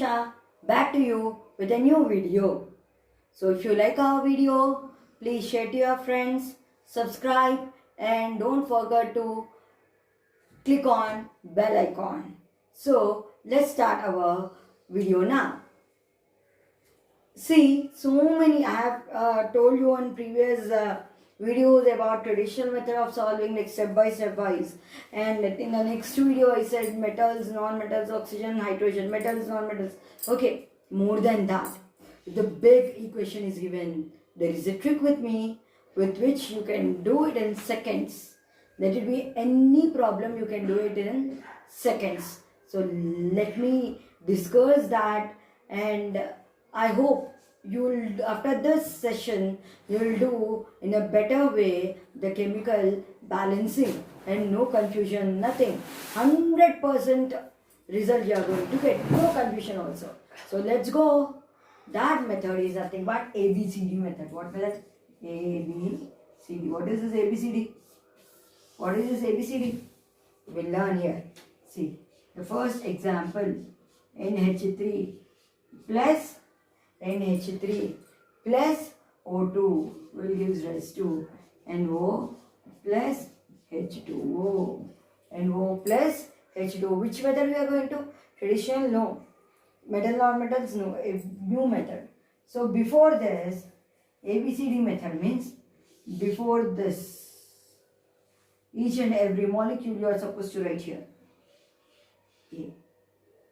Usha, back to you with a new video. So if you like our video, please share to your friends, subscribe and don't forget to click on bell icon. So let's start our video now. See, so many I have told you on previous videos about traditional method of solving, like step by step wise, and in the next video I said metals, non-metals, oxygen, hydrogen, metals, non-metals. Okay, more than that, the big equation is given. There is a trick with me with which you can do it in seconds. Let it be any problem, you can do it in seconds. So let me discuss that, and I hope you'll, after this session, you'll do in a better way the chemical balancing and no confusion, nothing. 100% result you are going to get, no confusion also. So let's go. That method is nothing but ABCD method. What method? ABCD. What is this ABCD? What is this ABCD? We'll learn here. See, the first example, NH3 plus NH3 plus O2 will give rise to NO plus H2O. NO plus H2O. Which method we are going to? Traditional? No. Metal non-metals? No. A new method. So before this, ABCD method means before this, each and every molecule you are supposed to write here. A.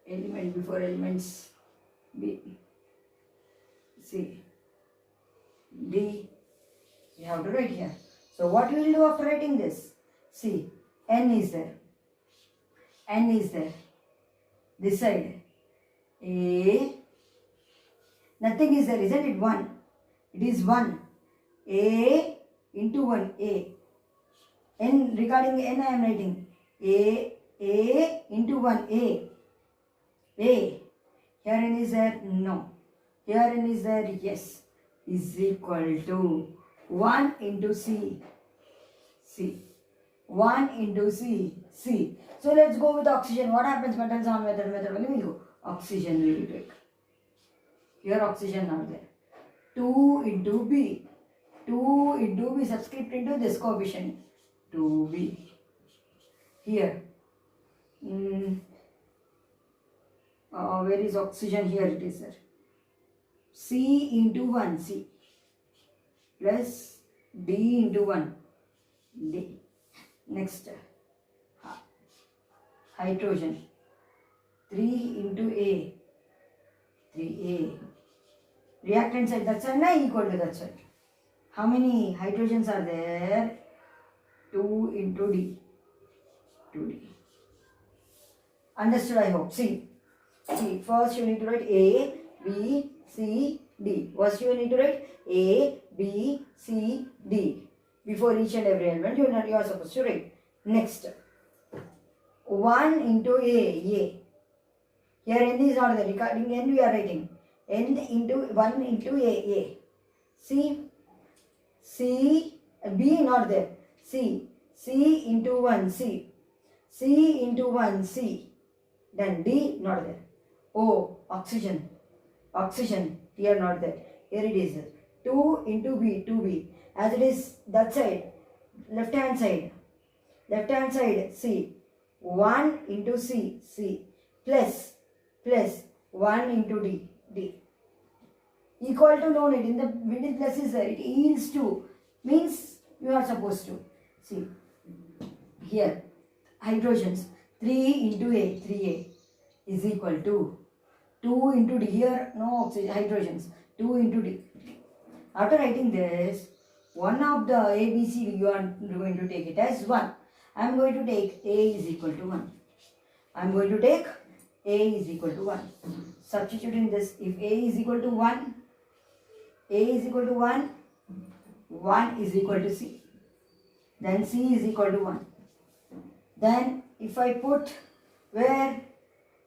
Element before elements. B. C, D, you have to write here. So what you will do after writing this? See, N is there. N is there. This side. A. Nothing is there, isn't it? 1. It is 1. A into 1. A. N, regarding N I am writing. A into 1. A. A. Here N is there? No. Here N is there? Yes. Is equal to 1 into C. C. 1 into C. C. So let's go with oxygen. What happens? Metals on method. What will we do? Oxygen we will take. Here oxygen not there. 2 into B. 2 into B. Subscript into this coefficient. 2B. Here. Where is oxygen? Here it is, sir. C into 1, C, plus D into 1, D. Next, hydrogen, 3 into A, 3A. Reactant side, that side, na equal to that side. How many hydrogens are there? 2 into D, 2D. Understood, I hope. See, first you need to write A, B, C, D. First you need to write A, B, C, D. Before each and every element you are supposed to write. Next, 1 into A. Here N is not there. Regarding N we are writing. N into 1 into A. C, B not there. C into 1, C into 1, C. Then D not there. O, oxygen, here not there. Here it is. 2 into B, 2B. As it is that side, left hand side, C. 1 into C, plus 1 into D. Equal to no need. In the middle plus is there. It yields to. Means you are supposed to. See. Here, hydrogens. 3 into A, 3A is equal to 2 into D. Here no oxygen, hydrogens. 2 into D. After writing this, one of the ABCD you are going to take it as 1. I am going to take A is equal to 1. I am going to take A is equal to 1. Substituting this, if A is equal to 1, 1 is equal to C. Then C is equal to 1. Then if I put where?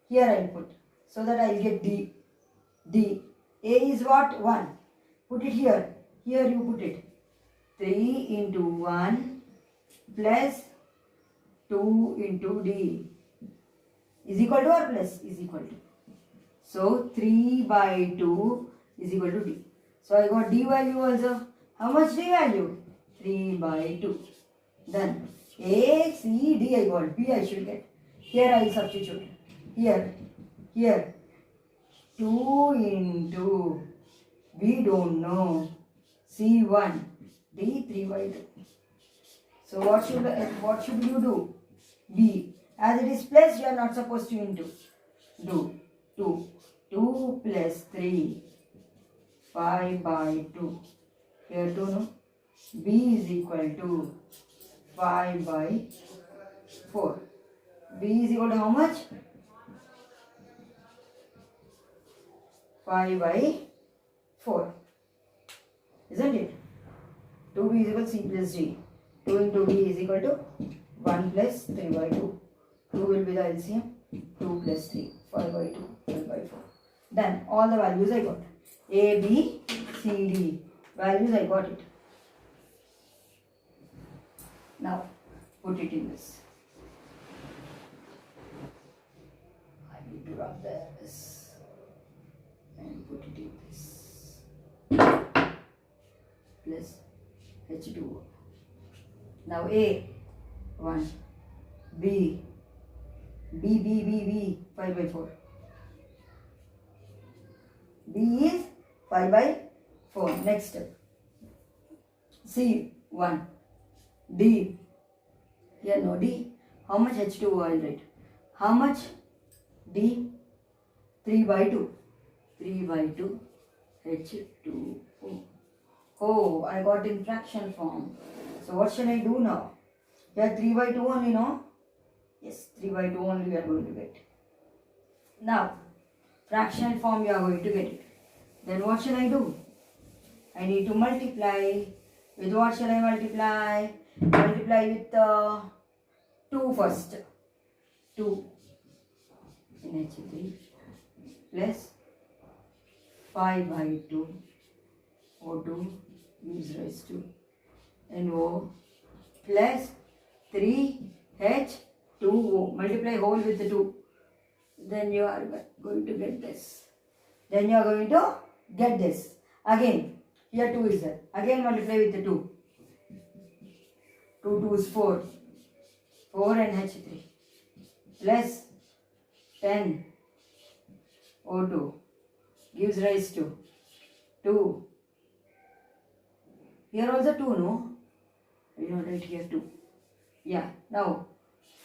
Here I will put. So that I will get D. A is what? 1. Put it here. Here you put it. 3 into 1 plus 2 into D is equal to or plus? Is equal to. So 3 by 2 is equal to D. So I got D value also. How much D value? 3 by 2. Then A, C, D I got. B I should get. Here I will substitute. Here. 2 into, we don't know, C1, D 3 by 2. So what should you do? B. As it is plus, you are not supposed to into. Do 2. 2 plus 3, 5 by 2. Here 2, no? B is equal to 5 by 4. B is equal to how much? 5 by 4. Isn't it? 2B is equal to C plus D. 2 into D is equal to 1 plus 3 by 2. 2 will be the LCM. 2 plus 3. 5 by 2. 12 by 4. Then all the values I got. A, B, C, D. Values I got it. Now put it in this. I need to rub this and put it in this. Plus H2O. Now A 1, B 5 by 4. B is 5 by 4. Next step. C 1, D. Here no D. How much H2O I will write? How much D? 3 by 2. 3 by 2 H2O. Oh, I got in fraction form. So what shall I do now? Here 3 by 2 only, no? Yes, 3 by 2 only we are going to get. Now, fractional form you are going to get it. Then what shall I do? I need to multiply. With what shall I multiply? Multiply with 2 first. 2 in H3 plus 5 by 2 O2 gives rise to NO plus 3H2O. Multiply whole with the 2. Then you are going to get this. Then you are going to get this. Again, here 2 is there. Again multiply with the 2. 2 is 4. 4 and H3 plus 10 O2 gives rise to 2. Here also 2, no? I don't write here 2. Yeah, now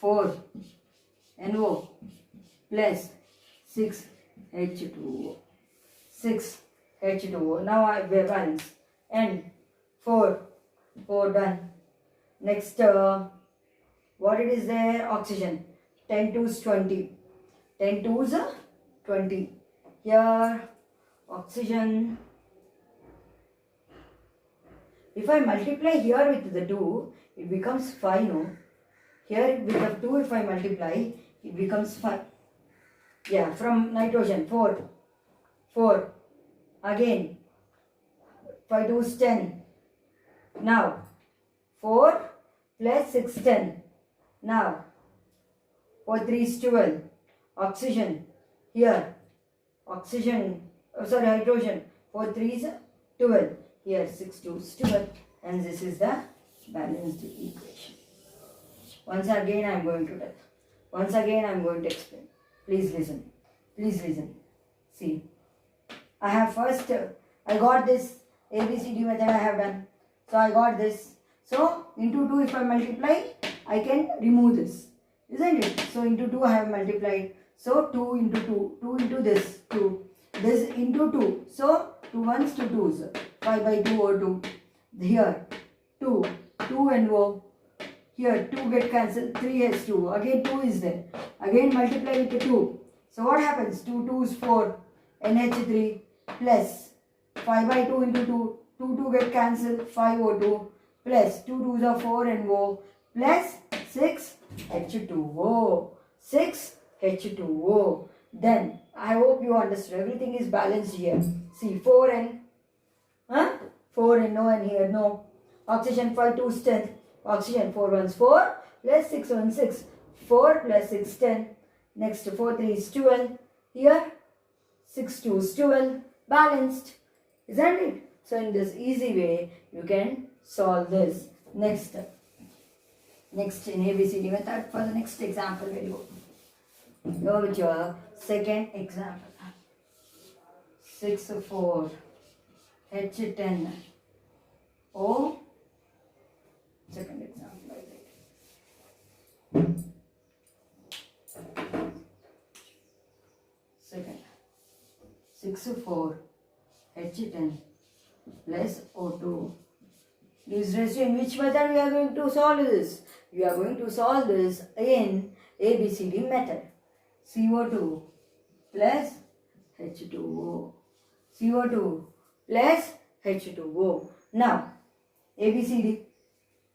4 NO plus 6 H2O. 6 H2O. Now I balance. And 4 done. Next, what it is there? Oxygen. 10 2s 20. 10 2s 20. Here, oxygen. If I multiply here with the 2, it becomes 5, no? Here with the 2, if I multiply, it becomes 5. Yeah, from nitrogen, 4. 4. Again, 5 2 is 10. Now, 4 plus 6, 10. Now, 4 3 is 12. Oxygen, here, oxygen, hydrogen, 4 3 is 12. Here 6 2 is 12. And this is the balanced equation. Once again I am going to tell. Once again I am going to explain. Please listen. Please listen. See. I have first, I got this ABCD method I have done. So I got this. So into 2 if I multiply, I can remove this. Isn't it? So into 2 I have multiplied. So 2 into 2. 2 into this. 2. This into 2. So 2 ones to 2s. 5 by 2 or 2. Here 2. 2 and O. Here 2 get cancelled. 3 has 2. Again 2 is there. Again multiply with the 2. So what happens? 2 2 is 4. NH3 plus 5 by 2 into 2. 2 2 get cancelled. 5 O2 plus 2 2s are 4 and O plus 6 H2O. 6 H2O. Then I hope you understood. Everything is balanced here. See 4 and 4 and no, and here no. Oxygen 5 2 is 10. Oxygen 4 1 is 4 plus 6 1 6. 4 plus 6 10. Next 4 3 is 12. Here 6 2 is 12. Balanced. Isn't it? So in this easy way, you can solve this. Next in ABCD method for the next example, we'll go. Go with your second example. 6 4 H10 O. Second example, I think. Second. 6 4 H10 plus O2 is ratio. In which method we are going to solve this? We are going to solve this in ABCD method. CO2 plus H2O. CO2 plus H2O. Now, ABCD.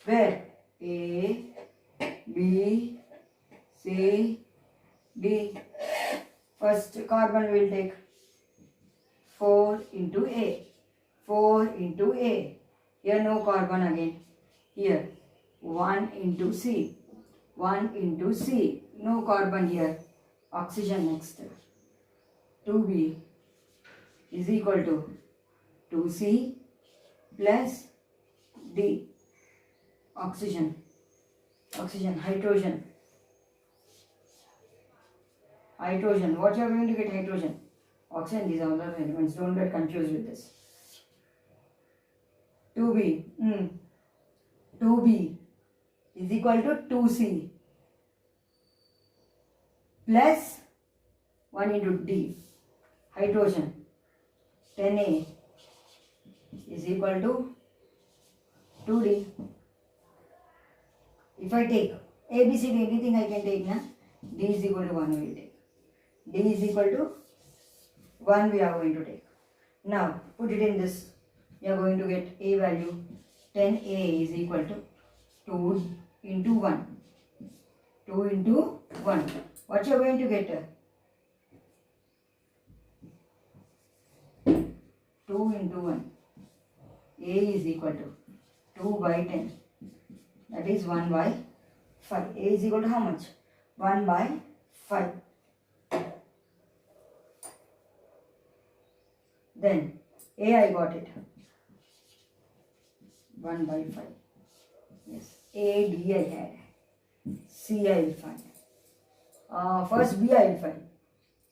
Where? A, B, C, D. First carbon will take 4 into A. 4 into A. Here no carbon again. Here 1 into C. 1 into C. No carbon here. Oxygen next. 2B is equal to 2C plus D. Oxygen. Hydrogen. What you are going to get? Hydrogen. Oxygen, these are other elements. Don't get confused with this. 2B. 2B is equal to 2C plus 1 into D. Hydrogen. 10A is equal to 2D. If I take ABCD, anything I can take, na? D is equal to 1 we will take. D is equal to 1 we are going to take. Now put it in this. We are going to get A value. 10A is equal to 2 into 1. 2 into 1. What you are going to get? 2 into 1. A is equal to 2 by 10. That is 1 by 5. A is equal to how much? 1 by 5. Then A I got it. 1 by 5. Yes. A, D I had. C I will find. First B I will find.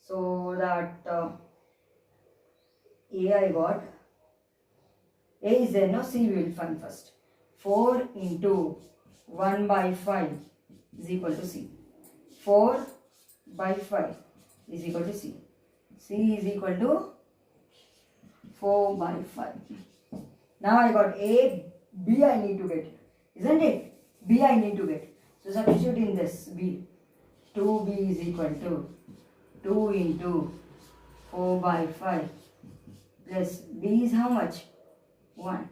So that A I got. A is there, no? C we will find first. 4 into 1 by 5 is equal to C. 4 by 5 is equal to C. C is equal to 4 by 5. Now I got A, B I need to get. Isn't it? B I need to get. So substitute in this B. 2B is equal to 2 into 4 by 5 plus B is how much? 1.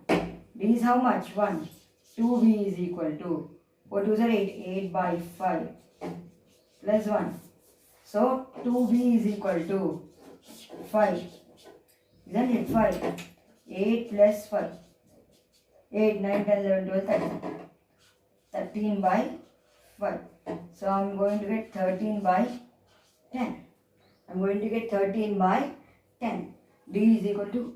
B is how much? 1. 2B is equal to, what is 8? 8 by 5 plus 1. So 2B is equal to 5. Isn't it? 5. 8 plus 5. 8, 9, 10, 11, 12, 13. 13 by 5. So I am going to get 13 by 10. I am going to get 13 by 10. D is equal to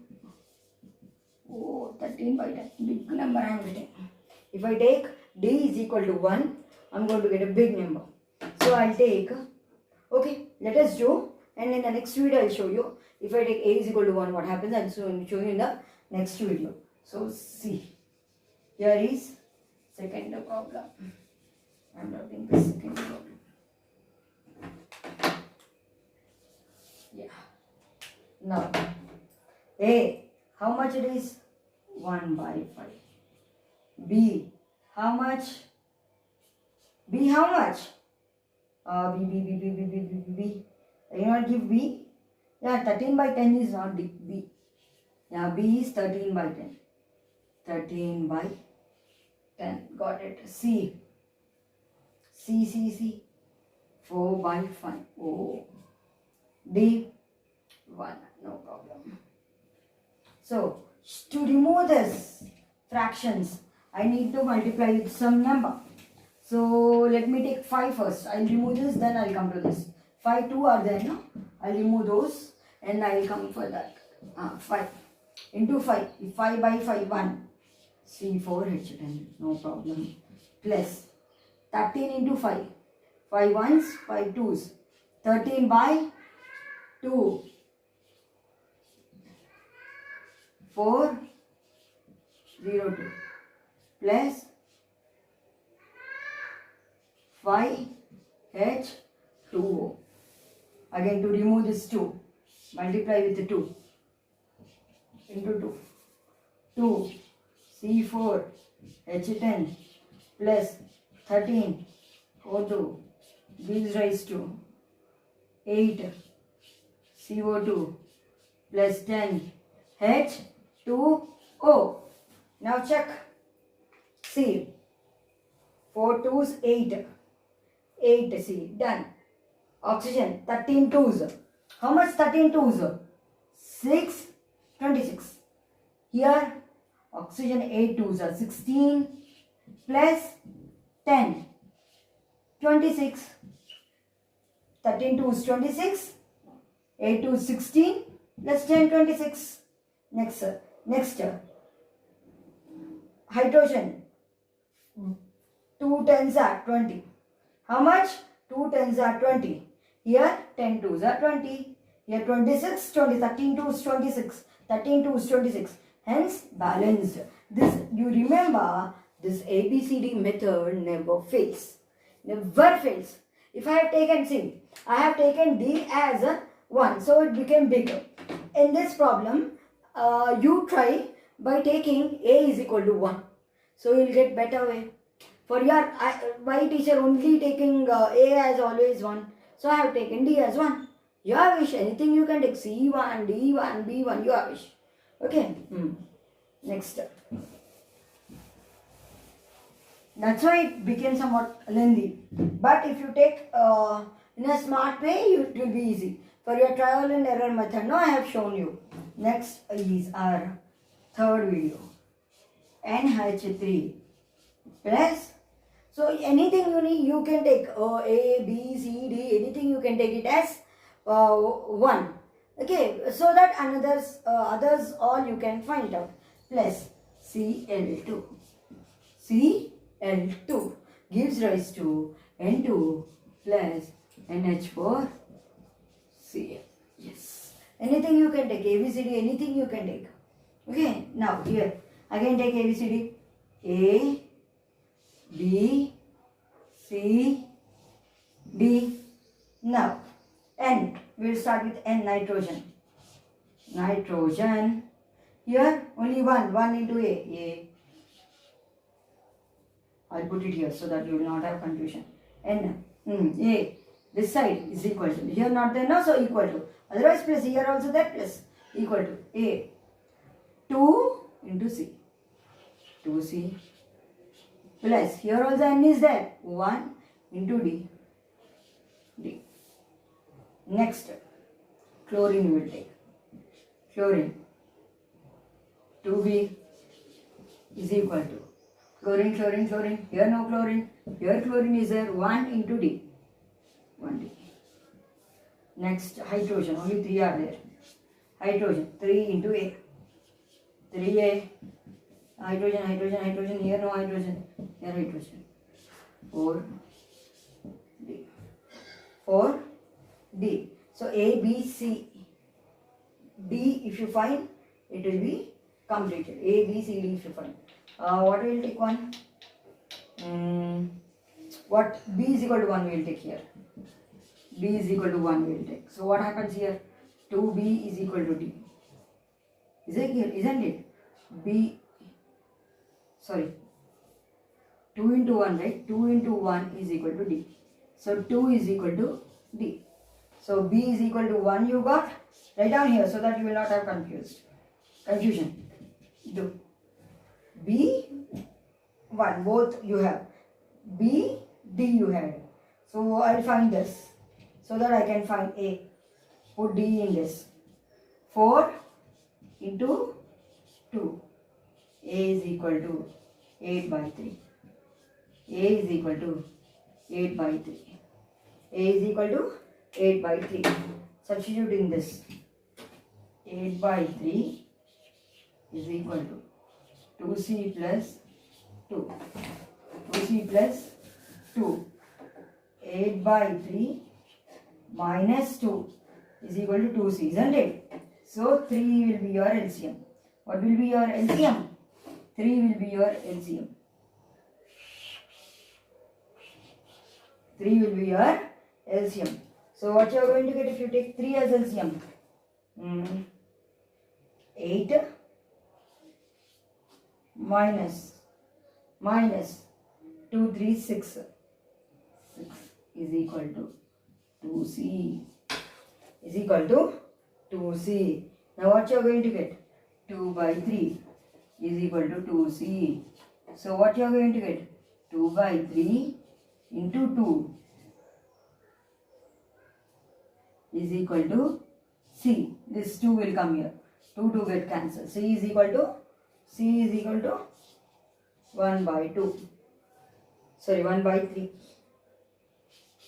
13 by 10. Big number I am getting. If I take D is equal to 1, I am going to get a big number. So I will take, okay, let us do, and in the next video I will show you. If I take A is equal to 1, what happens? I will show you in the next video. So see, here is second problem. I am writing the second problem. Yeah. Now, A, how much it is? 1 by 5. B, how much? B, how much? B. You not give B? Yeah, 13 by 10 is not B. Yeah, B is 13 by 10. 13 by 10. Got it. C. 4 by 5. Oh. D. 1. No problem. So, to remove this fractions, I need to multiply with some number. So, let me take 5 first. I'll remove this, then I'll come to this. 5, 2 are there, no? I'll remove those. and I will come for that. 5 into 5. 5 by 5, 1. C4H10, no problem. Plus 13 into 5. 5 ones, 5 twos. 13 by 2. 4, 0, 2. Plus 5H2O. Again, to remove this 2, multiply with 2 into 2. 2 C4 H10 plus 13 O2 gives rise to 8 CO2 plus 10 H2O. Now check. See, 4 twos 8. 8, see, done. Oxygen 13 twos. How much 13 twos? 6, 26. Here oxygen 8 twos are 16 plus 10, 26. 13 twos 26, 8 twos 16 plus 10, 26. Next hydrogen 2 tens are 20. How much? 2 tens are 20. Here 10 twos are 20. Here 26, 20, 13 twos 26, 13 twos 26. Hence balanced. This, you remember, this ABCD method never fails. Never fails. If I have taken C, I have taken D as a 1, so it became bigger. In this problem, you try by taking A is equal to 1. So you will get better way. For your, my teacher only taking A as always 1. So I have taken D as 1. Your wish, anything you can take, C1, D1, B1, your wish. Okay. Next. That's why it became somewhat lengthy. But if you take in a smart way, it will be easy. For your trial and error method, now I have shown you. Next is our third video. NH3 plus. So anything you need, you can take A, B, C, D, anything you can take it as 1. Okay, so that others all you can find out. Plus Cl2. Cl2 gives rise to N2 plus NH4 Cl. Yes. Anything you can take, ABCD, anything you can take. Okay, now here, again take ABCD. A, B, C, D. Now, N. We'll start with N, nitrogen. Nitrogen. Here, only 1 into A. I'll put it here so that you will not have confusion. N. A. This side is equal to. Here not there, no, so equal to. Otherwise, plus here also that plus. Equal to A. 2 into C. 2C. Plus, here also N is there. 1 into D. Next, chlorine we will take. Chlorine. 2B is equal to. Chlorine. Here no chlorine. Here chlorine is there. 1 into D. 1D. Next, hydrogen. Only 3 are there. Hydrogen. 3 into A. 3A. Hydrogen. Here no hydrogen. Here hydrogen. 4D. 4D. So A, B, C, D if you find, it will be completed. A, B, C, D if you find. What will take one? What B is equal to 1 we will take here. B is equal to 1 we will take. So what happens here? 2B is equal to D. Is it here? Isn't it? 2 into 1, right? 2 into 1 is equal to D. So 2 is equal to D. So B is equal to 1 you got. Write down here so that you will not have confusion. Do. B, 1, both you have. B, D you had. So I will find this so that I can find A. Put D in this. 4 into 2. A is equal to 8 by 3. A is equal to 8 by 3. A is equal to 8 by 3. Substituting this. 8 by 3 is equal to 2c plus 2. 2c plus 2. 8 by 3 minus 2 is equal to 2c, isn't it? So 3 will be your LCM. What will be your LCM? 3 will be your LCM. 3 will be your LCM. So what you are going to get if you take 3 as LCM? 8 minus 2, 3, 6. 6 is equal to 2c. Is equal to 2c. Now what you are going to get? 2 by 3 is equal to 2c. So what you are going to get? 2 by 3 into 2 is equal to c. This 2 will come here. 2 get cancelled. C is equal to 1 by 2. Sorry, 1 by 3.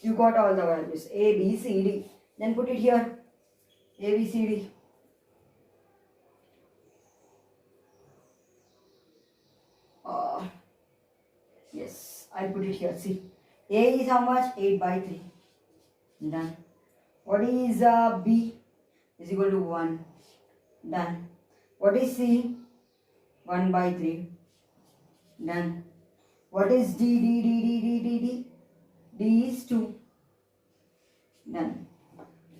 You got all the values. A, B, C, D. Then put it here. A, B, C, D. Yes, I'll put it here. See. A is how much? 8 by 3. Done. What is B? Is equal to 1. Done. What is C? 1 by 3. Done. What is D? D is 2. Done.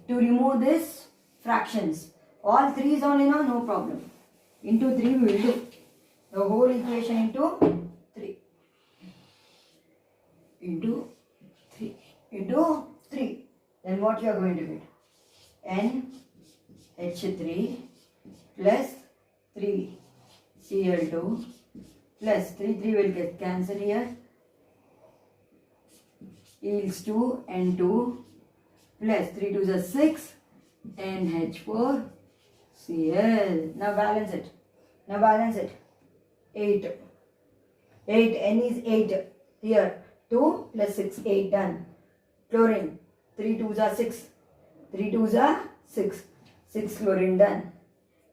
To remove this fractions, all 3 is only now, no problem. Into 3 we will do. The whole equation into 3. Into 3. Then what you are going to get? NH3 plus 3 Cl2 plus 3 will get cancelled here. Yields 2 N2 plus 3 2 is 6 NH4 Cl. Now balance it. 8. N is 8. Here 2 plus 6, 8. Done. Chlorine. 3 2s are 6. 3 2s are 6. 6 chlorine done.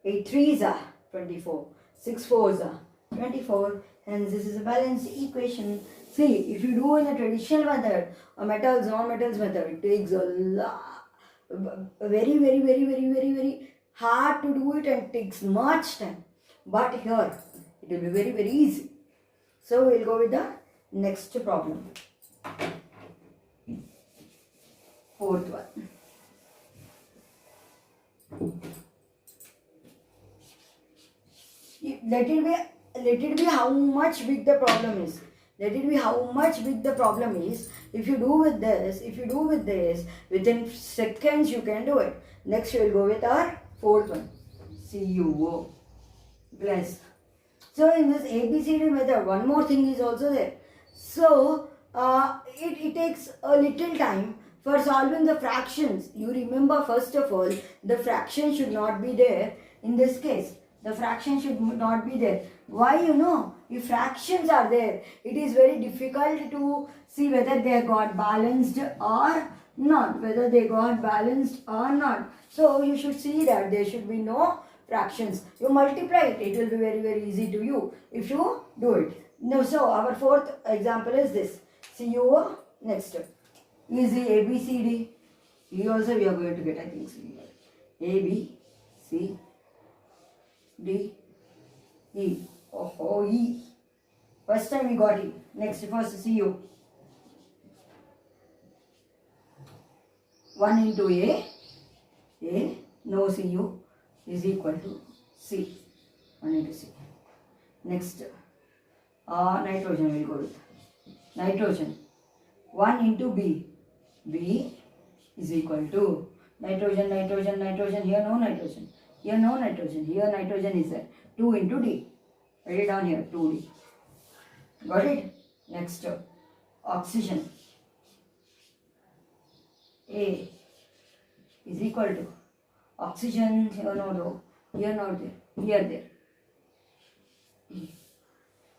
8 3s are 24. 6 4s are 24. Hence this is a balanced equation. See, if you do in a traditional method, a metals, non-metals method, it takes a lot, very hard to do it and takes much time. But here, it will be very easy. So we'll go with the next problem. Fourth one. Let it be how much big the problem is. If you do with this, within seconds you can do it. Next we will go with our fourth one. CuO plus. So in this ABCD method, one more thing is also there. So it takes a little time for solving the fractions. You remember, first of all, the fraction should not be there in this case. The fraction should not be there. Why? If fractions are there, it is very difficult to see whether they got balanced or not. So you should see that there should be no fractions. You multiply it. It will be very easy to you if you do it. Now, so our fourth example is this. CuO. Next. Easy. ABCD. E also we are going to get, I think, A, B, C, D, E. Oh, E. First time we got E. Next, first Cu. 1 into A, no Cu is equal to C. 1 into C. Next, nitrogen will go with. Nitrogen. 1 into B. B is equal to nitrogen. Here no nitrogen. Here nitrogen is there. 2 into D. Write it down here. 2D. Got it? Next, oxygen. A is equal to oxygen. Here no though. Here not there. Here there. E.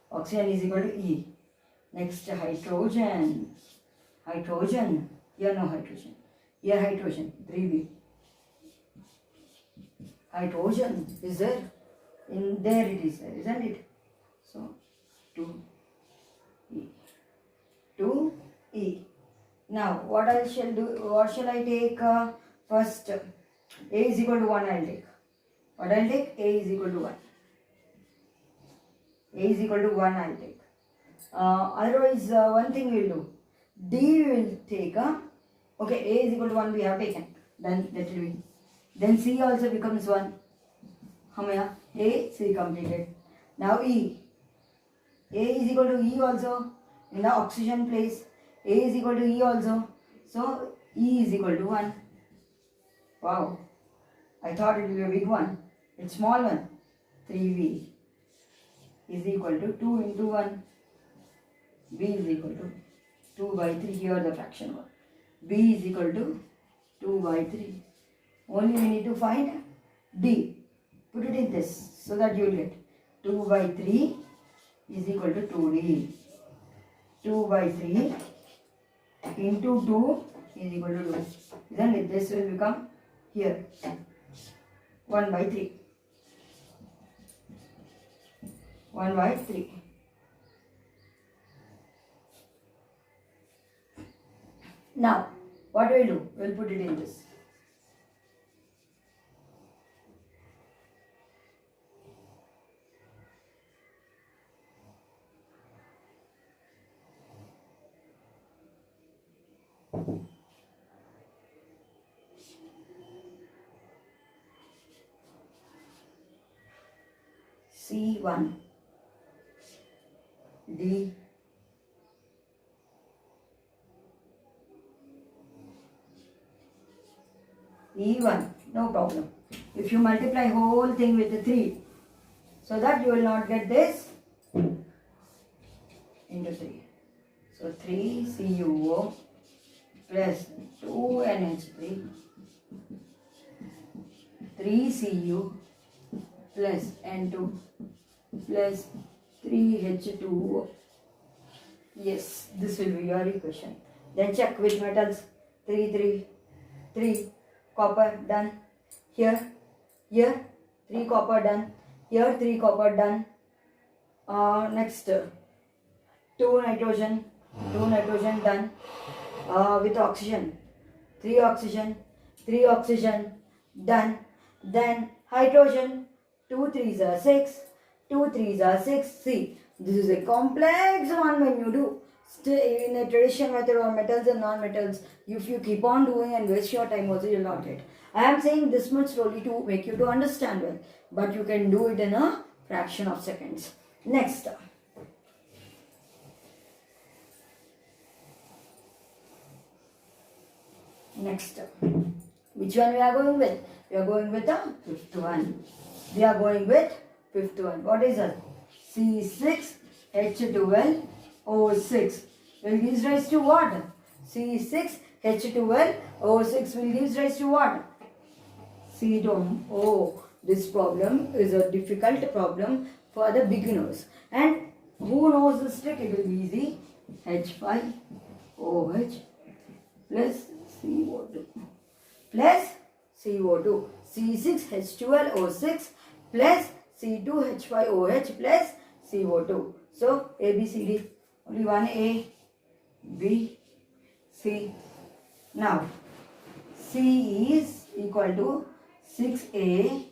Oxygen is equal to E. Next, hydrogen. Here no hydrogen. Here hydrogen. 3B. hydrogen is there. In there it is there, isn't it? So 2E. 2E. Now what I shall do? What shall I take first? A is equal to 1 I'll take. What I'll take? A is equal to 1. A is equal to 1 I'll take. Otherwise one thing we'll do. D will take okay, A is equal to 1 we have taken. Then let it be. Then C also becomes 1. How many? A, C completed. Now E. A is equal to E also in the oxygen place. A is equal to E also. So E is equal to 1. Wow. I thought it would be a big one. It's small one. 3V is equal to 2 into 1. B is equal to 2 by 3. Here the fraction one. B is equal to 2 by 3. Only we need to find D. Put it in this so that you will get 2 by 3 is equal to 2D. 2 by 3 into 2 is equal to 2. Then this will become here 1 by 3. 1 by 3. Now, what will we do? We will put it in this. C1 D E1, no problem. If you multiply whole thing with the 3, so that you will not get this into 3. So 3 CuO plus 2 NH3, 3 Cu plus N2 plus 3 H2O. Yes, this will be your equation. Then check with metals. 3 copper done. Here 3 copper done. Here 3 copper done. Next 2 nitrogen done. With oxygen 3 oxygen done. Then hydrogen 2 3s are 6. 2 3s are 6. See, this is a complex one when you do. Still, in a traditional method or metals and non-metals, if you keep on doing and waste your time also, you will not get. I am saying this much slowly to make you to understand well, but you can do it in a fraction of seconds. Next. Which one we are going with? We are going with the fifth one. We are going with fifth one. What is it? C6H12O6 will give rise to what? C6H12O6 will give rise to what? Ketone. Oh, this problem is a difficult problem for the beginners. And who knows this trick? It will be easy. H5OH plus CO2 plus CO2. C6H12O6 plus C2H5OH plus CO2. So ABCD. Only one A, B, C. Now C is equal to 6A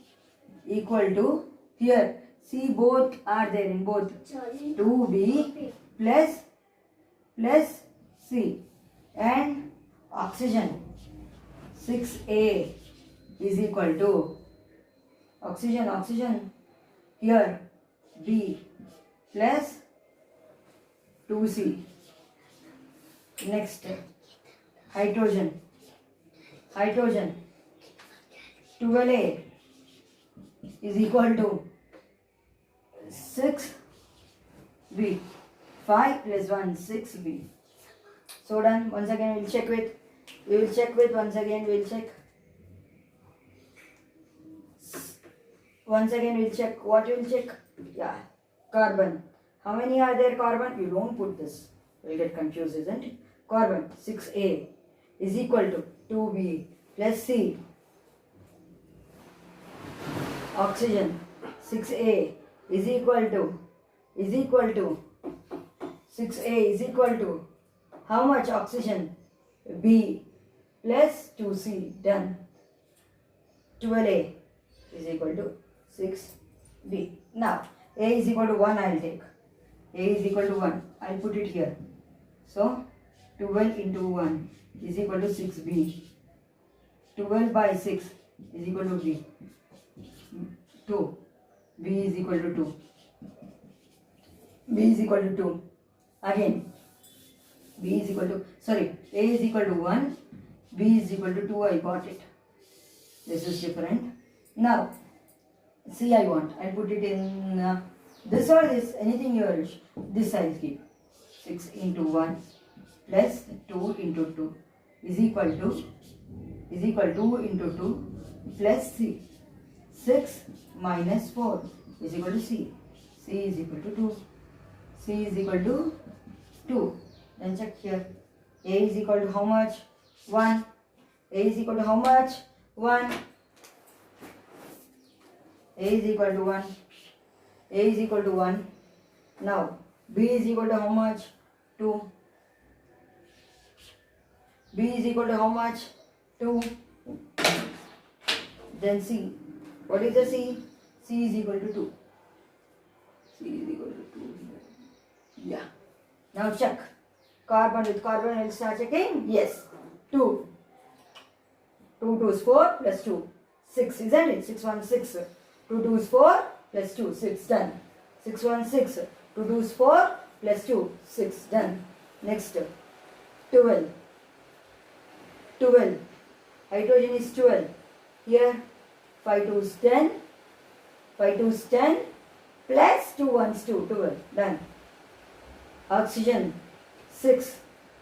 equal to here. C both are there in both. 2B plus C and oxygen 6A is equal to oxygen here B plus 2C. Next hydrogen 12A is equal to 6B. 5 plus 1 6B. So done. Once again we will check with once again we'll check. Once again we'll check. What you will check? Yeah, carbon. How many are there carbon? You don't put this. You'll get confused, isn't it? Carbon 6A is equal to 2B plus C oxygen 6A is equal to 6A is equal to how much oxygen? B plus 2C. Done. 12A is equal to 6B. Now A is equal to 1 I will take. A is equal to 1. I will put it here. So 12 into 1 is equal to 6B. 12 by 6 is equal to B. 2. B is equal to 2. B is equal to 2. Again, B is equal to, sorry, A is equal to 1. B is equal to 2. I got it. This is different. Now, C I want. I'll put it in this or this, anything you wish. This I'll keep. 6 into 1 plus 2 into 2 is equal to 2 into 2 plus C. 6 minus 4 is equal to C. C is equal to 2. C is equal to 2. Then check here. A is equal to how much? 1. A is equal to how much? 1. A is equal to 1. A is equal to 1. Now, B is equal to how much? 2. B is equal to how much? 2. Then C. What is the C? C is equal to 2. C is equal to 2. Yeah. Now check. Carbon with carbon, we'll start checking. Yes. 2. 2 2 is 4 plus 2. 6, isn't it? 6 1 6. 2 2 is 4 plus 2. 6. Done. 6 1 6. 2 2 is 4 plus 2. 6. Done. Next. 12. 12. Hydrogen is 12. Here 5 2 is 10. 5 2 is 10 plus 2 1 is 2. 12. Done. Oxygen 6.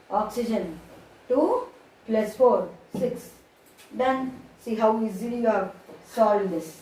Oxygen 2 plus 4. 6. Done. See how easily you have solved this.